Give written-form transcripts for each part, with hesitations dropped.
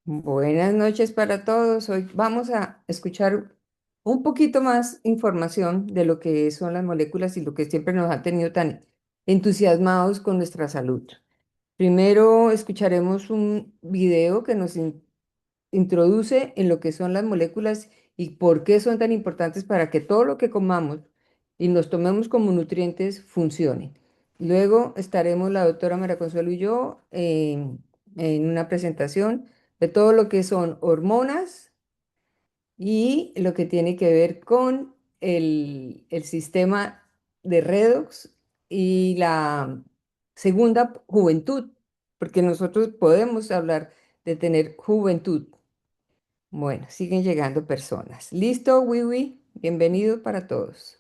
Buenas noches para todos. Hoy vamos a escuchar un poquito más información de lo que son las moléculas y lo que siempre nos ha tenido tan entusiasmados con nuestra salud. Primero escucharemos un video que nos introduce en lo que son las moléculas y por qué son tan importantes para que todo lo que comamos y nos tomemos como nutrientes funcione. Luego estaremos la doctora María Consuelo y yo en una presentación de todo lo que son hormonas y lo que tiene que ver con el sistema de redox y la segunda juventud, porque nosotros podemos hablar de tener juventud. Bueno, siguen llegando personas. ¿Listo, Wiwi? Bienvenido para todos.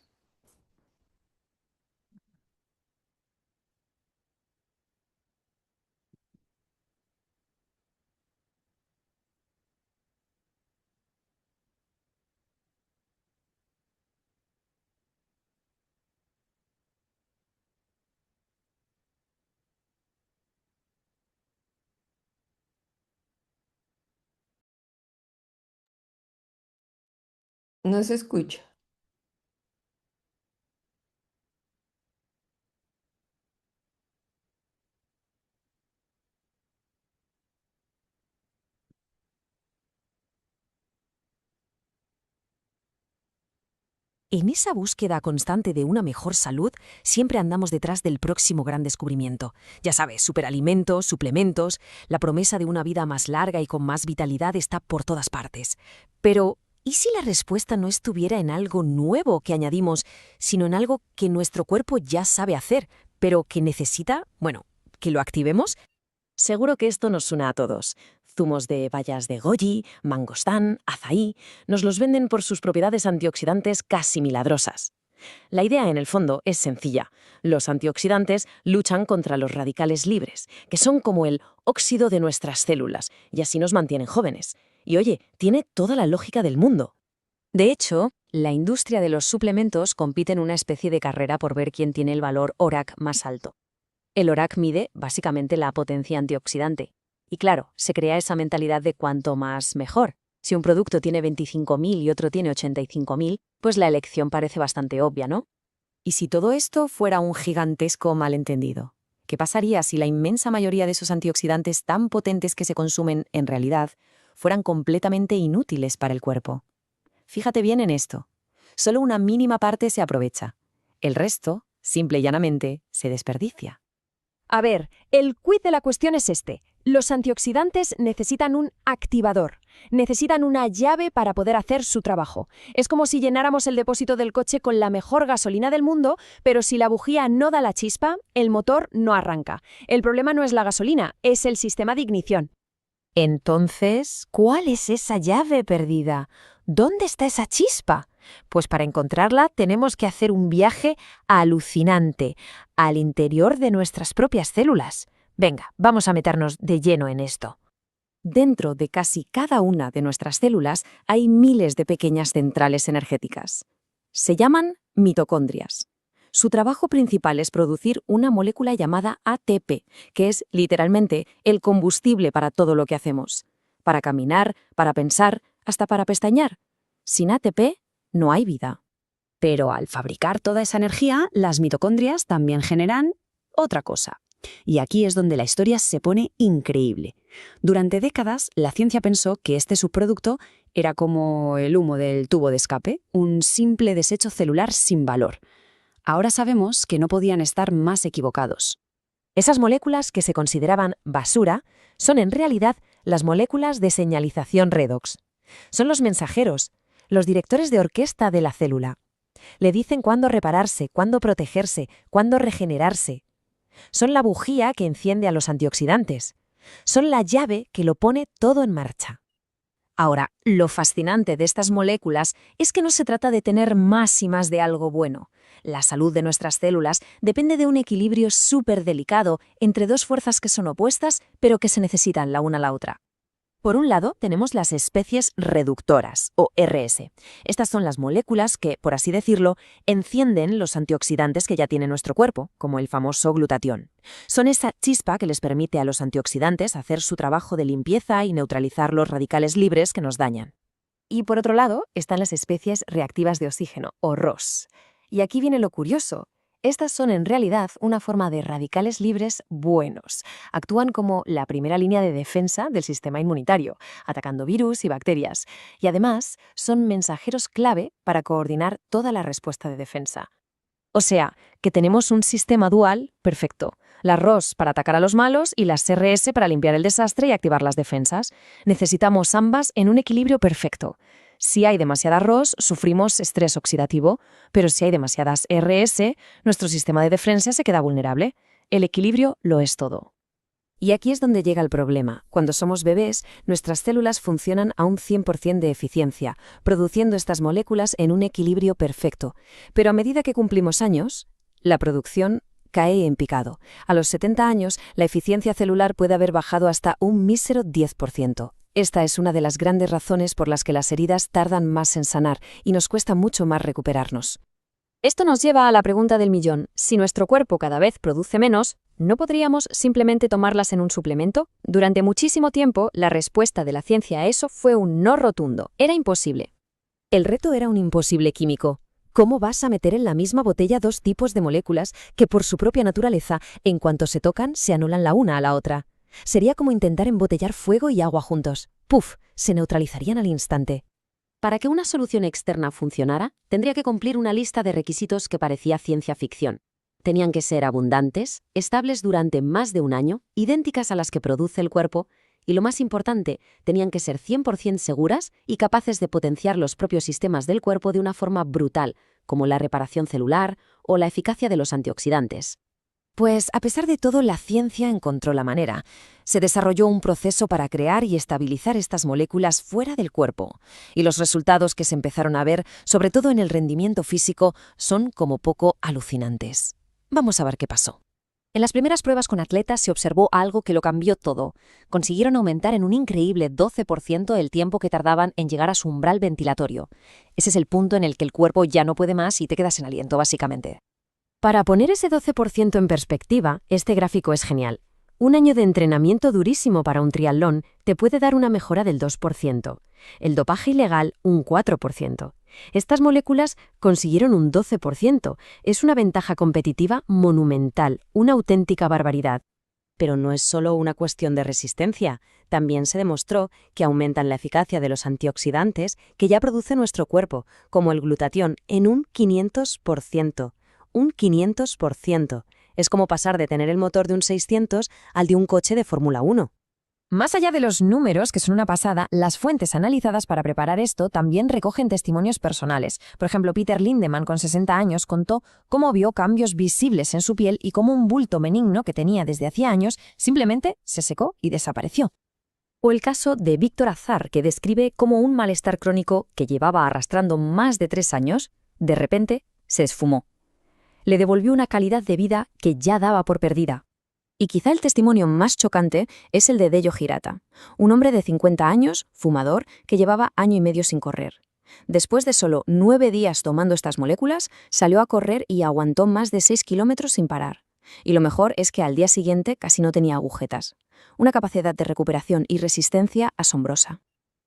No se escucha. En esa búsqueda constante de una mejor salud, siempre andamos detrás del próximo gran descubrimiento. Ya sabes, superalimentos, suplementos, la promesa de una vida más larga y con más vitalidad está por todas partes. Pero, ¿y si la respuesta no estuviera en algo nuevo que añadimos, sino en algo que nuestro cuerpo ya sabe hacer, pero que necesita, bueno, que lo activemos? Seguro que esto nos suena a todos. Zumos de bayas de goji, mangostán, azaí, nos los venden por sus propiedades antioxidantes casi milagrosas. La idea en el fondo es sencilla. Los antioxidantes luchan contra los radicales libres, que son como el óxido de nuestras células, y así nos mantienen jóvenes. Y oye, tiene toda la lógica del mundo. De hecho, la industria de los suplementos compite en una especie de carrera por ver quién tiene el valor ORAC más alto. El ORAC mide básicamente la potencia antioxidante. Y claro, se crea esa mentalidad de cuanto más mejor. Si un producto tiene 25.000 y otro tiene 85.000, pues la elección parece bastante obvia, ¿no? ¿Y si todo esto fuera un gigantesco malentendido? ¿Qué pasaría si la inmensa mayoría de esos antioxidantes tan potentes que se consumen en realidad fueran completamente inútiles para el cuerpo? Fíjate bien en esto. Solo una mínima parte se aprovecha. El resto, simple y llanamente, se desperdicia. A ver, el quid de la cuestión es este. Los antioxidantes necesitan un activador, necesitan una llave para poder hacer su trabajo. Es como si llenáramos el depósito del coche con la mejor gasolina del mundo, pero si la bujía no da la chispa, el motor no arranca. El problema no es la gasolina, es el sistema de ignición. Entonces, ¿cuál es esa llave perdida? ¿Dónde está esa chispa? Pues para encontrarla tenemos que hacer un viaje alucinante al interior de nuestras propias células. Venga, vamos a meternos de lleno en esto. Dentro de casi cada una de nuestras células hay miles de pequeñas centrales energéticas. Se llaman mitocondrias. Su trabajo principal es producir una molécula llamada ATP, que es literalmente el combustible para todo lo que hacemos. Para caminar, para pensar, hasta para pestañear. Sin ATP no hay vida. Pero al fabricar toda esa energía, las mitocondrias también generan otra cosa. Y aquí es donde la historia se pone increíble. Durante décadas, la ciencia pensó que este subproducto era como el humo del tubo de escape, un simple desecho celular sin valor. Ahora sabemos que no podían estar más equivocados. Esas moléculas que se consideraban basura son en realidad las moléculas de señalización redox. Son los mensajeros, los directores de orquesta de la célula. Le dicen cuándo repararse, cuándo protegerse, cuándo regenerarse. Son la bujía que enciende a los antioxidantes. Son la llave que lo pone todo en marcha. Ahora, lo fascinante de estas moléculas es que no se trata de tener más y más de algo bueno. La salud de nuestras células depende de un equilibrio súper delicado entre dos fuerzas que son opuestas, pero que se necesitan la una a la otra. Por un lado, tenemos las especies reductoras, o RS. Estas son las moléculas que, por así decirlo, encienden los antioxidantes que ya tiene nuestro cuerpo, como el famoso glutatión. Son esa chispa que les permite a los antioxidantes hacer su trabajo de limpieza y neutralizar los radicales libres que nos dañan. Y por otro lado, están las especies reactivas de oxígeno, o ROS. Y aquí viene lo curioso. Estas son en realidad una forma de radicales libres buenos. Actúan como la primera línea de defensa del sistema inmunitario, atacando virus y bacterias. Y además son mensajeros clave para coordinar toda la respuesta de defensa. O sea, que tenemos un sistema dual perfecto. Las ROS para atacar a los malos y las RS para limpiar el desastre y activar las defensas. Necesitamos ambas en un equilibrio perfecto. Si hay demasiadas ROS, sufrimos estrés oxidativo, pero si hay demasiadas RS, nuestro sistema de defensa se queda vulnerable. El equilibrio lo es todo. Y aquí es donde llega el problema. Cuando somos bebés, nuestras células funcionan a un 100% de eficiencia, produciendo estas moléculas en un equilibrio perfecto. Pero a medida que cumplimos años, la producción cae en picado. A los 70 años, la eficiencia celular puede haber bajado hasta un mísero 10%. Esta es una de las grandes razones por las que las heridas tardan más en sanar y nos cuesta mucho más recuperarnos. Esto nos lleva a la pregunta del millón. Si nuestro cuerpo cada vez produce menos, ¿no podríamos simplemente tomarlas en un suplemento? Durante muchísimo tiempo, la respuesta de la ciencia a eso fue un no rotundo. Era imposible. El reto era un imposible químico. ¿Cómo vas a meter en la misma botella dos tipos de moléculas que por su propia naturaleza, en cuanto se tocan, se anulan la una a la otra? Sería como intentar embotellar fuego y agua juntos. ¡Puf! Se neutralizarían al instante. Para que una solución externa funcionara, tendría que cumplir una lista de requisitos que parecía ciencia ficción. Tenían que ser abundantes, estables durante más de un año, idénticas a las que produce el cuerpo, y lo más importante, tenían que ser 100% seguras y capaces de potenciar los propios sistemas del cuerpo de una forma brutal, como la reparación celular o la eficacia de los antioxidantes. Pues, a pesar de todo, la ciencia encontró la manera. Se desarrolló un proceso para crear y estabilizar estas moléculas fuera del cuerpo. Y los resultados que se empezaron a ver, sobre todo en el rendimiento físico, son como poco alucinantes. Vamos a ver qué pasó. En las primeras pruebas con atletas se observó algo que lo cambió todo. Consiguieron aumentar en un increíble 12% el tiempo que tardaban en llegar a su umbral ventilatorio. Ese es el punto en el que el cuerpo ya no puede más y te quedas sin aliento, básicamente. Para poner ese 12% en perspectiva, este gráfico es genial. Un año de entrenamiento durísimo para un triatlón te puede dar una mejora del 2%. El dopaje ilegal, un 4%. Estas moléculas consiguieron un 12%. Es una ventaja competitiva monumental, una auténtica barbaridad. Pero no es solo una cuestión de resistencia. También se demostró que aumentan la eficacia de los antioxidantes que ya produce nuestro cuerpo, como el glutatión, en un 500%. Un 500%. Es como pasar de tener el motor de un 600 al de un coche de Fórmula 1. Más allá de los números, que son una pasada, las fuentes analizadas para preparar esto también recogen testimonios personales. Por ejemplo, Peter Lindemann, con 60 años, contó cómo vio cambios visibles en su piel y cómo un bulto benigno que tenía desde hacía años simplemente se secó y desapareció. O el caso de Víctor Azar, que describe cómo un malestar crónico que llevaba arrastrando más de 3 años, de repente se esfumó. Le devolvió una calidad de vida que ya daba por perdida. Y quizá el testimonio más chocante es el de Deyo Hirata, un hombre de 50 años, fumador, que llevaba año y medio sin correr. Después de solo 9 días tomando estas moléculas, salió a correr y aguantó más de 6 kilómetros sin parar. Y lo mejor es que al día siguiente casi no tenía agujetas. Una capacidad de recuperación y resistencia asombrosa.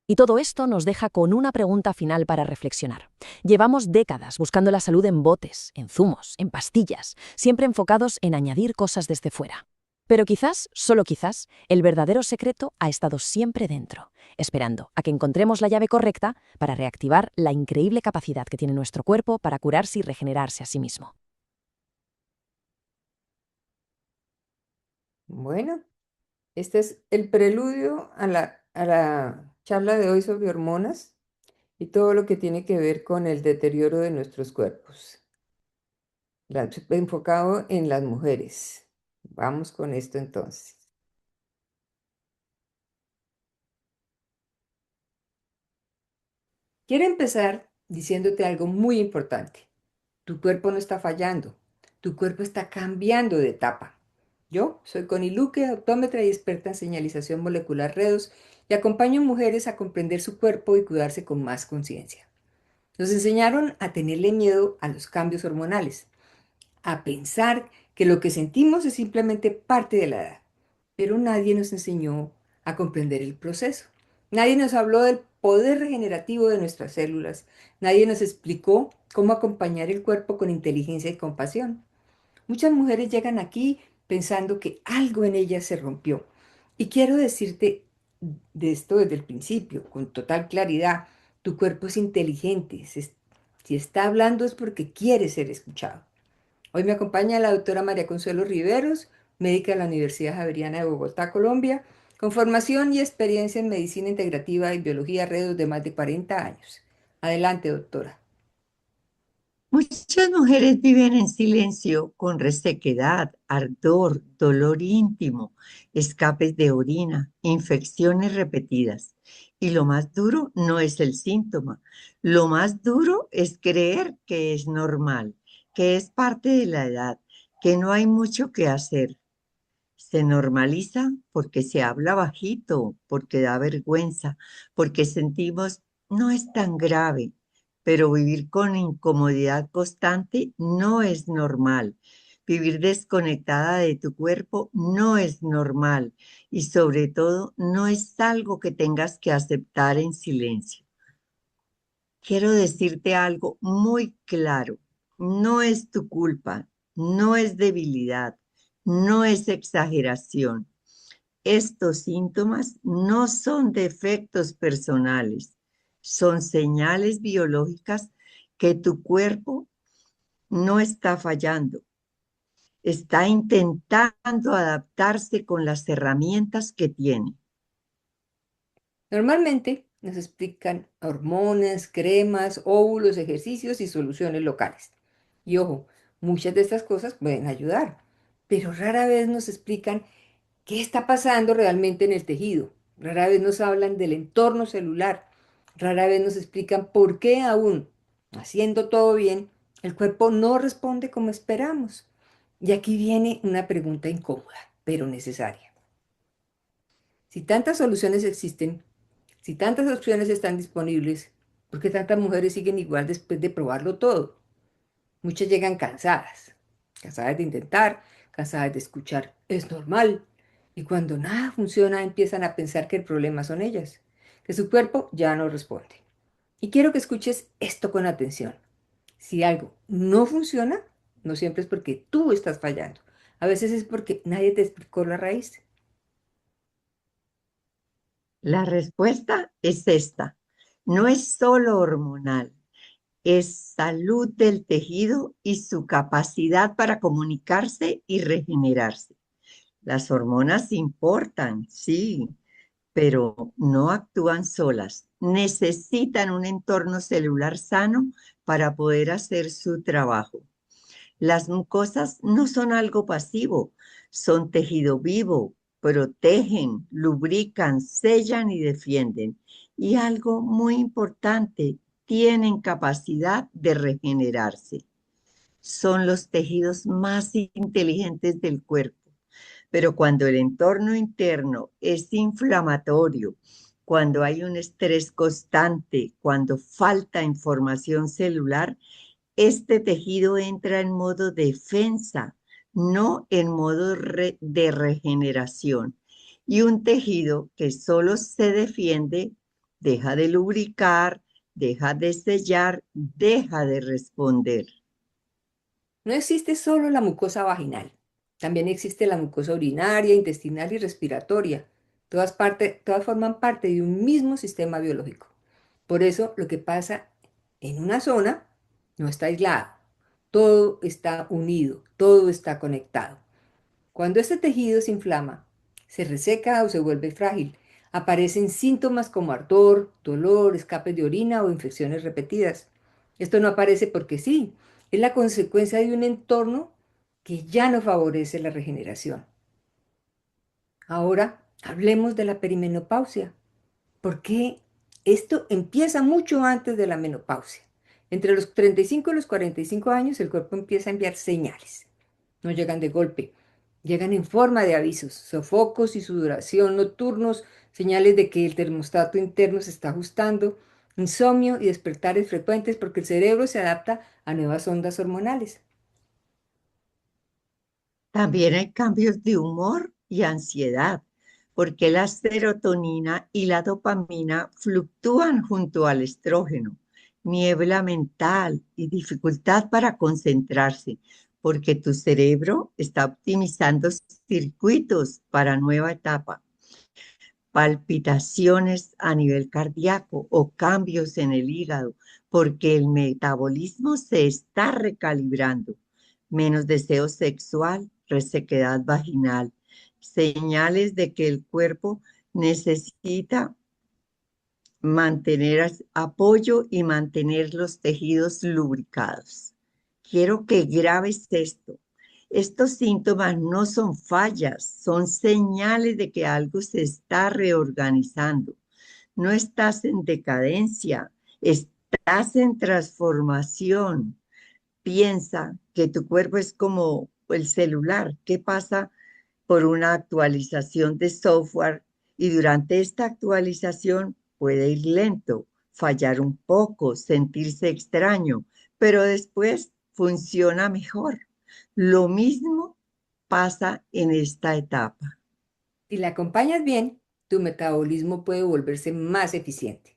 Y todo esto nos deja con una pregunta final para reflexionar. Llevamos décadas buscando la salud en botes, en zumos, en pastillas, siempre enfocados en añadir cosas desde fuera. Pero quizás, solo quizás, el verdadero secreto ha estado siempre dentro, esperando a que encontremos la llave correcta para reactivar la increíble capacidad que tiene nuestro cuerpo para curarse y regenerarse a sí mismo. Bueno, este es el preludio a la charla de hoy sobre hormonas y todo lo que tiene que ver con el deterioro de nuestros cuerpos, enfocado en las mujeres. Vamos con esto entonces. Quiero empezar diciéndote algo muy importante. Tu cuerpo no está fallando, tu cuerpo está cambiando de etapa. Yo soy Connie Luque, optómetra y experta en señalización molecular redos, y acompaño a mujeres a comprender su cuerpo y cuidarse con más conciencia. Nos enseñaron a tenerle miedo a los cambios hormonales, a pensar que lo que sentimos es simplemente parte de la edad, pero nadie nos enseñó a comprender el proceso. Nadie nos habló del poder regenerativo de nuestras células. Nadie nos explicó cómo acompañar el cuerpo con inteligencia y compasión. Muchas mujeres llegan aquí pensando que algo en ellas se rompió. Y quiero decirte de esto desde el principio, con total claridad. Tu cuerpo es inteligente. Si está hablando es porque quiere ser escuchado. Hoy me acompaña la doctora María Consuelo Riveros, médica de la Universidad Javeriana de Bogotá, Colombia, con formación y experiencia en medicina integrativa y biología redos de más de 40 años. Adelante, doctora. Muchas mujeres viven en silencio con resequedad, ardor, dolor íntimo, escapes de orina, infecciones repetidas. Y lo más duro no es el síntoma. Lo más duro es creer que es normal, que es parte de la edad, que no hay mucho que hacer. Se normaliza porque se habla bajito, porque da vergüenza, porque sentimos no es tan grave, pero vivir con incomodidad constante no es normal. Vivir desconectada de tu cuerpo no es normal y sobre todo no es algo que tengas que aceptar en silencio. Quiero decirte algo muy claro. No es tu culpa, no es debilidad, no es exageración. Estos síntomas no son defectos personales, son señales biológicas que tu cuerpo no está fallando, está intentando adaptarse con las herramientas que tiene. Normalmente nos explican hormonas, cremas, óvulos, ejercicios y soluciones locales. Y ojo, muchas de estas cosas pueden ayudar, pero rara vez nos explican qué está pasando realmente en el tejido. Rara vez nos hablan del entorno celular. Rara vez nos explican por qué aún haciendo todo bien, el cuerpo no responde como esperamos. Y aquí viene una pregunta incómoda, pero necesaria. Si tantas soluciones existen, si tantas opciones están disponibles, ¿por qué tantas mujeres siguen igual después de probarlo todo? Muchas llegan cansadas, cansadas de intentar, cansadas de escuchar, es normal. Y cuando nada funciona, empiezan a pensar que el problema son ellas, que su cuerpo ya no responde. Y quiero que escuches esto con atención. Si algo no funciona, no siempre es porque tú estás fallando. A veces es porque nadie te explicó la raíz. La respuesta es esta. No es solo hormonal, es salud del tejido y su capacidad para comunicarse y regenerarse. Las hormonas importan, sí, pero no actúan solas. Necesitan un entorno celular sano para poder hacer su trabajo. Las mucosas no son algo pasivo, son tejido vivo, protegen, lubrican, sellan y defienden. Y algo muy importante, tienen capacidad de regenerarse. Son los tejidos más inteligentes del cuerpo. Pero cuando el entorno interno es inflamatorio, cuando hay un estrés constante, cuando falta información celular, este tejido entra en modo defensa, no en modo de regeneración. Y un tejido que solo se defiende deja de lubricar, deja de sellar, deja de responder. No existe solo la mucosa vaginal, también existe la mucosa urinaria, intestinal y respiratoria. Todas forman parte de un mismo sistema biológico. Por eso lo que pasa en una zona no está aislado, todo está unido, todo está conectado. Cuando este tejido se inflama, se reseca o se vuelve frágil, aparecen síntomas como ardor, dolor, escapes de orina o infecciones repetidas. Esto no aparece porque sí, es la consecuencia de un entorno que ya no favorece la regeneración. Ahora hablemos de la perimenopausia. ¿Por qué esto empieza mucho antes de la menopausia? Entre los 35 y los 45 años el cuerpo empieza a enviar señales. No llegan de golpe, Llegan en forma de avisos, sofocos y sudoración nocturnos, señales de que el termostato interno se está ajustando, insomnio y despertares frecuentes porque el cerebro se adapta a nuevas ondas hormonales. También hay cambios de humor y ansiedad, porque la serotonina y la dopamina fluctúan junto al estrógeno, niebla mental y dificultad para concentrarse, porque tu cerebro está optimizando circuitos para nueva etapa, palpitaciones a nivel cardíaco o cambios en el hígado, porque el metabolismo se está recalibrando, menos deseo sexual, resequedad vaginal, señales de que el cuerpo necesita mantener apoyo y mantener los tejidos lubricados. Quiero que grabes esto. Estos síntomas no son fallas, son señales de que algo se está reorganizando. No estás en decadencia, estás en transformación. Piensa que tu cuerpo es como el celular, que pasa por una actualización de software y durante esta actualización puede ir lento, fallar un poco, sentirse extraño, pero después funciona mejor. Lo mismo pasa en esta etapa. Si la acompañas bien, tu metabolismo puede volverse más eficiente,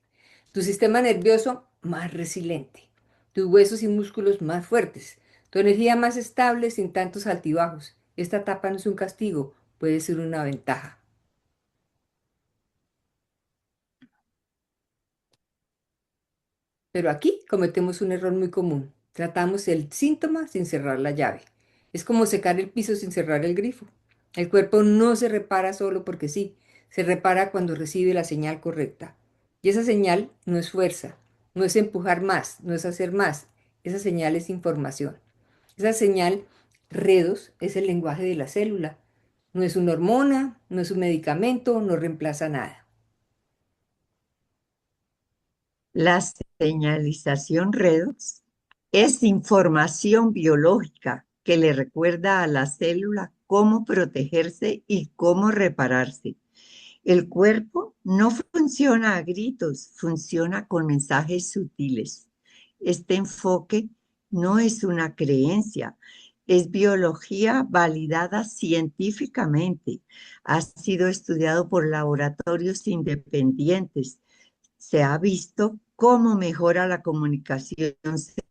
tu sistema nervioso más resiliente, tus huesos y músculos más fuertes, tu energía más estable sin tantos altibajos. Esta etapa no es un castigo, puede ser una ventaja. Pero aquí cometemos un error muy común. Tratamos el síntoma sin cerrar la llave. Es como secar el piso sin cerrar el grifo. El cuerpo no se repara solo porque sí, se repara cuando recibe la señal correcta. Y esa señal no es fuerza, no es empujar más, no es hacer más. Esa señal es información. Esa señal, redos, es el lenguaje de la célula. No es una hormona, no es un medicamento, no reemplaza nada. La señalización redox es información biológica que le recuerda a la célula cómo protegerse y cómo repararse. El cuerpo no funciona a gritos, funciona con mensajes sutiles. Este enfoque no es una creencia, es biología validada científicamente. Ha sido estudiado por laboratorios independientes. Se ha visto cómo mejora la comunicación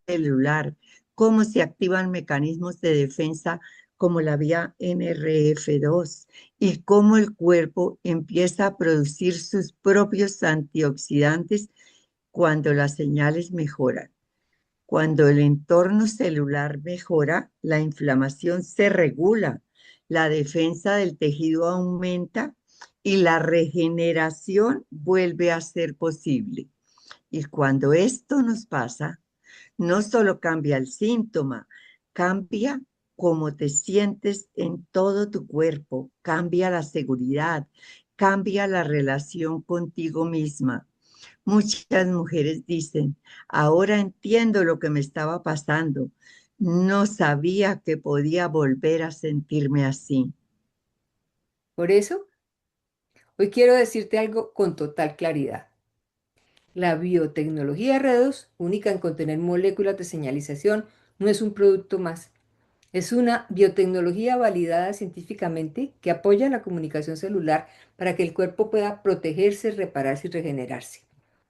celular, cómo se activan mecanismos de defensa como la vía NRF2 y cómo el cuerpo empieza a producir sus propios antioxidantes cuando las señales mejoran. Cuando el entorno celular mejora, la inflamación se regula, la defensa del tejido aumenta y la regeneración vuelve a ser posible. Y cuando esto nos pasa, no solo cambia el síntoma, cambia cómo te sientes en todo tu cuerpo, cambia la seguridad, cambia la relación contigo misma. Muchas mujeres dicen, ahora entiendo lo que me estaba pasando. No sabía que podía volver a sentirme así. Por eso, hoy quiero decirte algo con total claridad. La biotecnología R2, única en contener moléculas de señalización, no es un producto más. Es una biotecnología validada científicamente que apoya la comunicación celular para que el cuerpo pueda protegerse, repararse y regenerarse.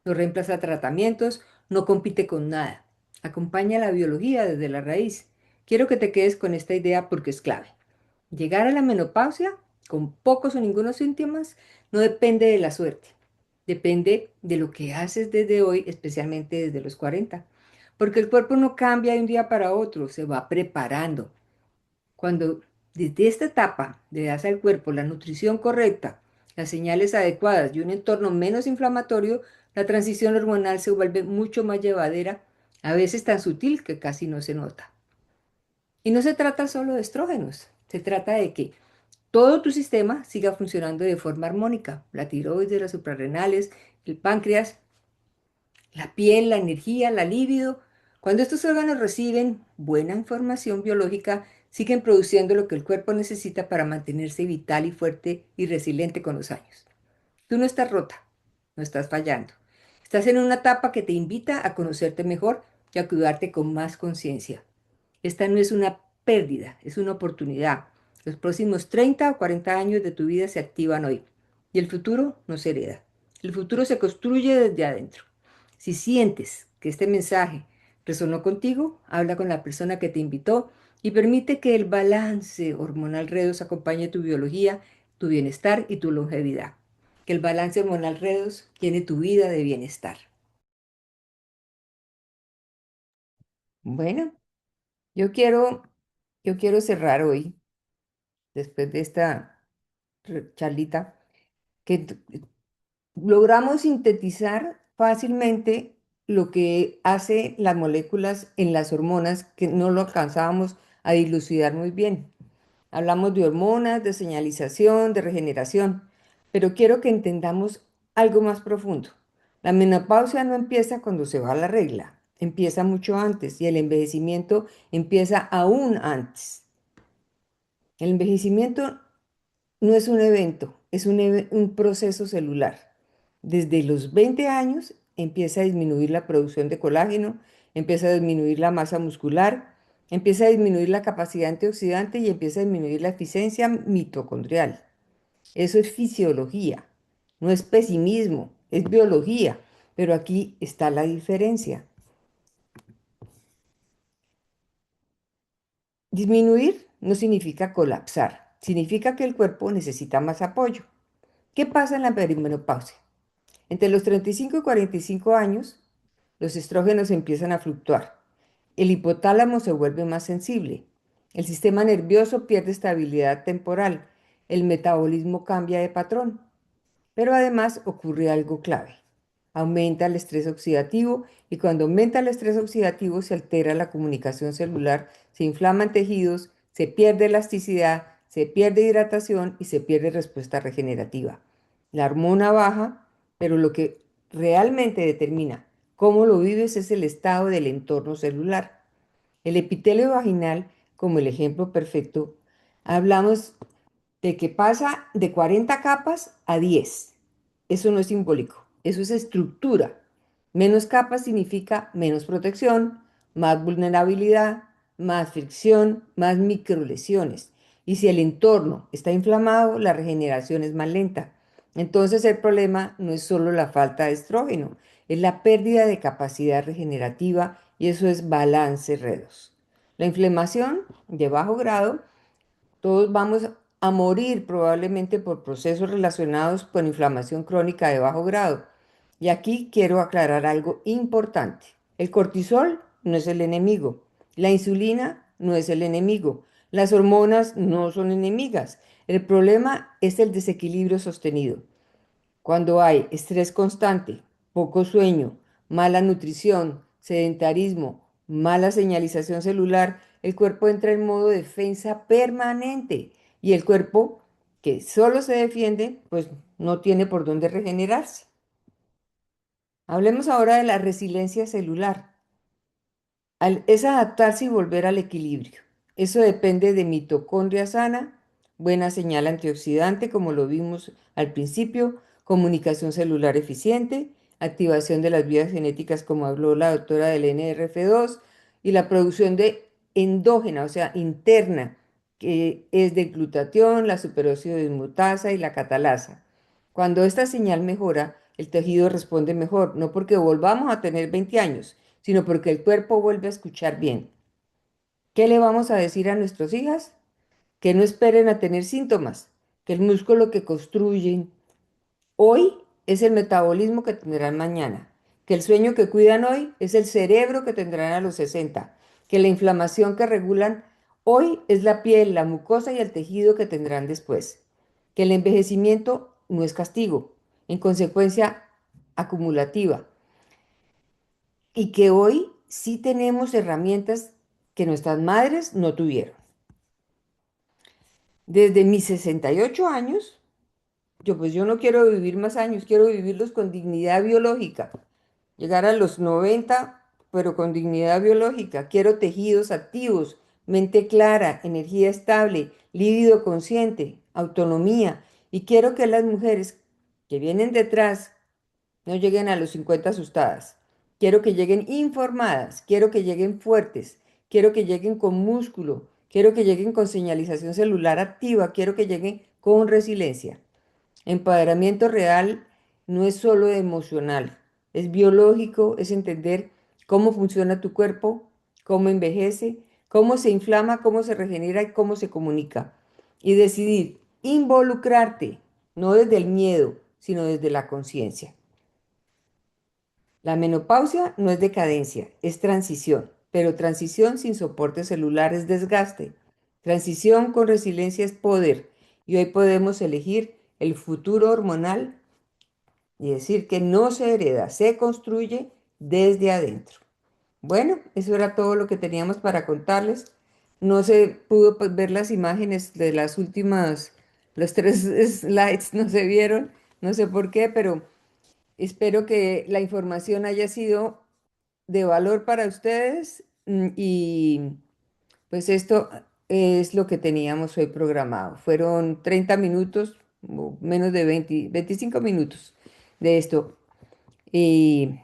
No reemplaza tratamientos, no compite con nada. Acompaña la biología desde la raíz. Quiero que te quedes con esta idea porque es clave. Llegar a la menopausia con pocos o ningunos síntomas no depende de la suerte. Depende de lo que haces desde hoy, especialmente desde los 40. Porque el cuerpo no cambia de un día para otro, se va preparando. Cuando desde esta etapa le das al cuerpo la nutrición correcta, las señales adecuadas y un entorno menos inflamatorio, la transición hormonal se vuelve mucho más llevadera, a veces tan sutil que casi no se nota. Y no se trata solo de estrógenos, se trata de que todo tu sistema siga funcionando de forma armónica, la tiroides, las suprarrenales, el páncreas, la piel, la energía, la libido. Cuando estos órganos reciben buena información biológica, siguen produciendo lo que el cuerpo necesita para mantenerse vital y fuerte y resiliente con los años. Tú no estás rota, no estás fallando. Estás en una etapa que te invita a conocerte mejor y a cuidarte con más conciencia. Esta no es una pérdida, es una oportunidad. Los próximos 30 o 40 años de tu vida se activan hoy y el futuro no se hereda. El futuro se construye desde adentro. Si sientes que este mensaje resonó contigo, habla con la persona que te invitó y permite que el balance hormonal redos acompañe tu biología, tu bienestar y tu longevidad. Que el balance hormonal redos tiene tu vida de bienestar. Bueno, yo quiero, yo quiero cerrar hoy, después de esta charlita, que logramos sintetizar fácilmente lo que hace las moléculas en las hormonas, que no lo alcanzábamos a dilucidar muy bien. Hablamos de hormonas, de señalización, de regeneración, pero quiero que entendamos algo más profundo. La menopausia no empieza cuando se va la regla, empieza mucho antes y el envejecimiento empieza aún antes. El envejecimiento no es un evento, es un proceso celular. Desde los 20 años empieza a disminuir la producción de colágeno, empieza a disminuir la masa muscular, empieza a disminuir la capacidad antioxidante y empieza a disminuir la eficiencia mitocondrial. Eso es fisiología, no es pesimismo, es biología. Pero aquí está la diferencia. Disminuir no significa colapsar, significa que el cuerpo necesita más apoyo. ¿Qué pasa en la perimenopausia? Entre los 35 y 45 años, los estrógenos empiezan a fluctuar. El hipotálamo se vuelve más sensible. El sistema nervioso pierde estabilidad temporal. El metabolismo cambia de patrón. Pero además ocurre algo clave. Aumenta el estrés oxidativo y cuando aumenta el estrés oxidativo se altera la comunicación celular, se inflaman tejidos, se pierde elasticidad, se pierde hidratación y se pierde respuesta regenerativa. La hormona baja, pero lo que realmente determina cómo lo vives es el estado del entorno celular. El epitelio vaginal, como el ejemplo perfecto, hablamos de que pasa de 40 capas a 10. Eso no es simbólico, eso es estructura. Menos capas significa menos protección, más vulnerabilidad, más fricción, más microlesiones. Y si el entorno está inflamado, la regeneración es más lenta. Entonces el problema no es solo la falta de estrógeno, es la pérdida de capacidad regenerativa y eso es balance redos. La inflamación de bajo grado, todos vamos a morir probablemente por procesos relacionados con inflamación crónica de bajo grado. Y aquí quiero aclarar algo importante. El cortisol no es el enemigo. La insulina no es el enemigo. Las hormonas no son enemigas. El problema es el desequilibrio sostenido. Cuando hay estrés constante, poco sueño, mala nutrición, sedentarismo, mala señalización celular, el cuerpo entra en modo defensa permanente y el cuerpo que solo se defiende, pues no tiene por dónde regenerarse. Hablemos ahora de la resiliencia celular. Es adaptarse y volver al equilibrio. Eso depende de mitocondria sana, buena señal antioxidante, como lo vimos al principio, comunicación celular eficiente, activación de las vías genéticas, como habló la doctora del NRF2, y la producción de endógena, o sea, interna, que es de glutatión, la superóxido dismutasa y la catalasa. Cuando esta señal mejora, el tejido responde mejor, no porque volvamos a tener 20 años, sino porque el cuerpo vuelve a escuchar bien. ¿Qué le vamos a decir a nuestras hijas? Que no esperen a tener síntomas, que el músculo que construyen hoy es el metabolismo que tendrán mañana, que el sueño que cuidan hoy es el cerebro que tendrán a los 60, que la inflamación que regulan hoy es la piel, la mucosa y el tejido que tendrán después, que el envejecimiento no es castigo, en consecuencia acumulativa, y que hoy sí tenemos herramientas que nuestras madres no tuvieron. Desde mis 68 años, yo no quiero vivir más años, quiero vivirlos con dignidad biológica, llegar a los 90, pero con dignidad biológica. Quiero tejidos activos, mente clara, energía estable, líbido consciente, autonomía. Y quiero que las mujeres que vienen detrás no lleguen a los 50 asustadas. Quiero que lleguen informadas, quiero que lleguen fuertes, quiero que lleguen con músculo, quiero que lleguen con señalización celular activa, quiero que lleguen con resiliencia. Empoderamiento real no es solo emocional, es biológico, es entender cómo funciona tu cuerpo, cómo envejece, cómo se inflama, cómo se regenera y cómo se comunica. Y decidir involucrarte, no desde el miedo, sino desde la conciencia. La menopausia no es decadencia, es transición, pero transición sin soporte celular es desgaste. Transición con resiliencia es poder. Y hoy podemos elegir el futuro hormonal y decir que no se hereda, se construye desde adentro. Bueno, eso era todo lo que teníamos para contarles. No se pudo pues, ver las imágenes de las últimas, los tres slides no se vieron, no sé por qué, pero espero que la información haya sido de valor para ustedes y pues esto es lo que teníamos hoy programado. Fueron 30 minutos, o menos de 20, 25 minutos de esto. Y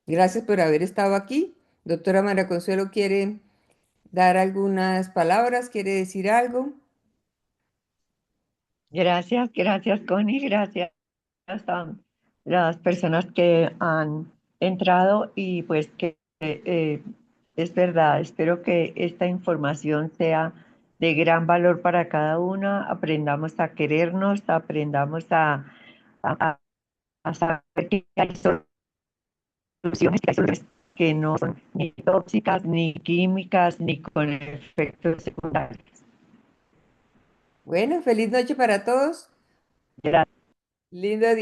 gracias por haber estado aquí. Doctora María Consuelo quiere dar algunas palabras, quiere decir algo. Gracias, gracias, Connie, gracias a las personas que han entrado y pues que es verdad, espero que esta información sea de gran valor para cada una, aprendamos a querernos, aprendamos a, a saber que hay que hay soluciones que no son ni tóxicas, ni químicas, ni con efectos secundarios. Bueno, feliz noche para todos. Gracias. Lindo día.